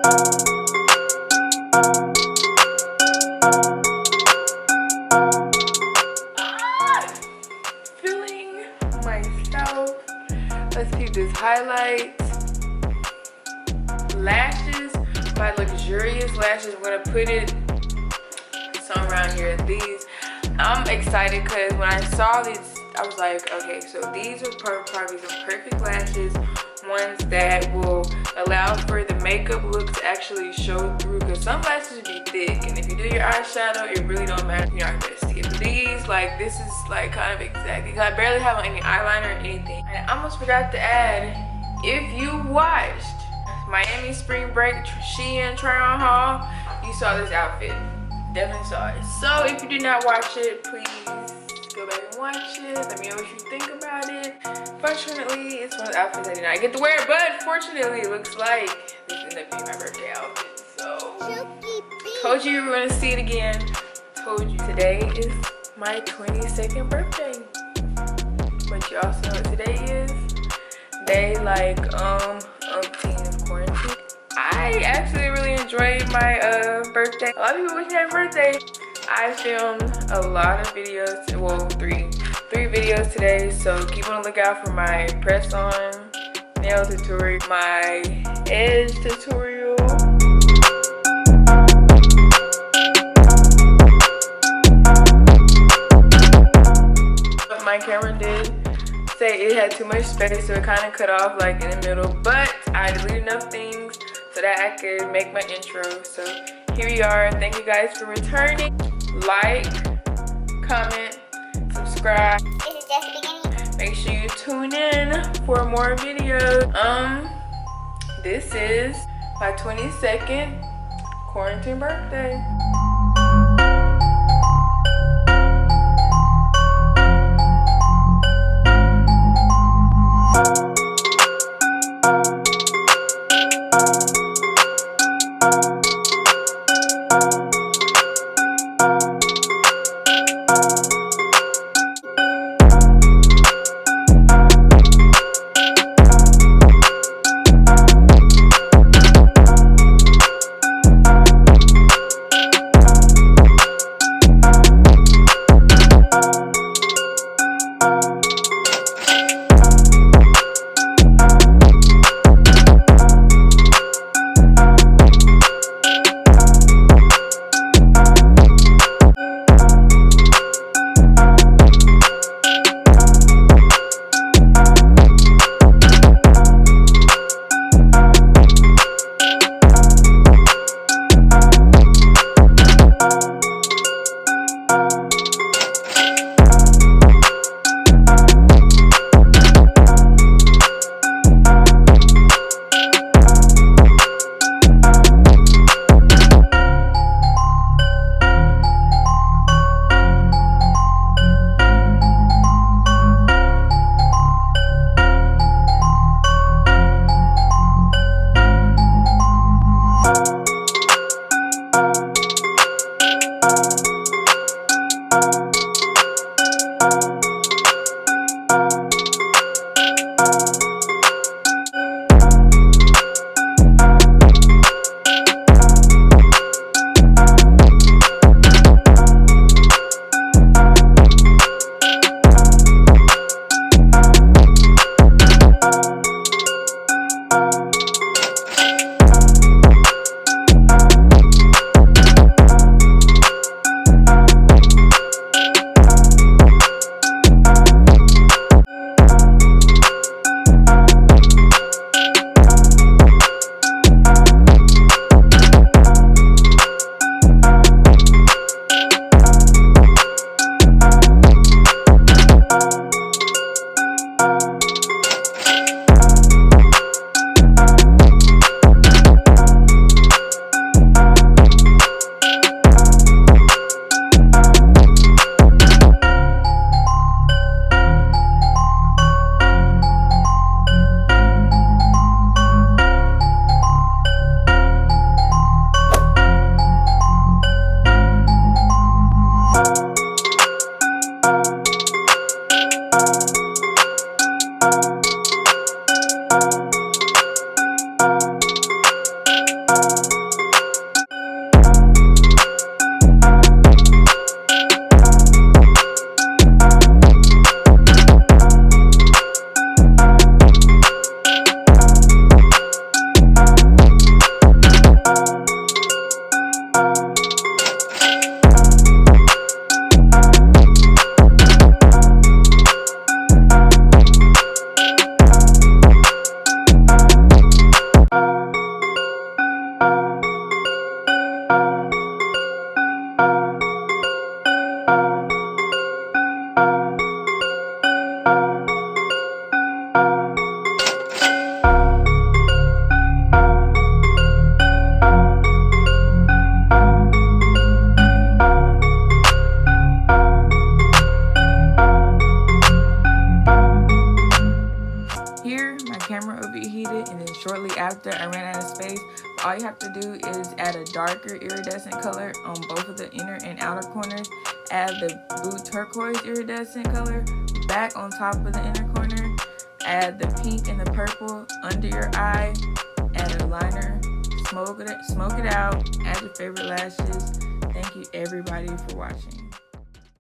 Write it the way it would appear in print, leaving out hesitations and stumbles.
Feeling myself. Let's keep this highlights. Lashes, my luxurious lashes. I'm gonna put it somewhere around here. These, I'm excited because when I saw these, I was like, okay, so these are probably some perfect lashes, ones that will allow for the makeup look to actually show through, because some lashes be thick, and if you do your eyeshadow, it really don't matter, you're not gonna see it. But these, like, this is like kind of exactly, because I barely have any eyeliner or anything. And I almost forgot to add, if you watched Miami Spring Break Shein try on haul, you saw this outfit. Definitely saw it. So if you did not watch it, please go back and watch it. Let me know what you think about it. Fortunately, it's one of the outfits I did not get to wear, but fortunately, it looks like this ended up being my birthday outfit. So, told you we were gonna see it again. Told you today is my 22nd birthday. But you also know what today is. Day like umpteen of quarantine. I actually really enjoyed my birthday. A lot of people wish me happy birthday. I filmed a lot of videos, well, three videos today, so keep on the lookout for my press on nail tutorial, my edge tutorial. But my camera did say it had too much space, so it kind of cut off like in the middle, but I deleted enough things so that I could make my intro. So here we are. Thank you guys for returning. Like, comment, subscribe. This is just the beginning. Make sure you tune in for more videos. This is my 22nd quarantine birthday. camera overheated, and then shortly after I ran out of space. But all you have to do is add a darker iridescent color on both of the inner and outer corners. Add the blue turquoise iridescent color back on top of the inner corner. Add the pink and the purple under your eye. Add a liner. Smoke it out. Add your favorite lashes. Thank you everybody for watching.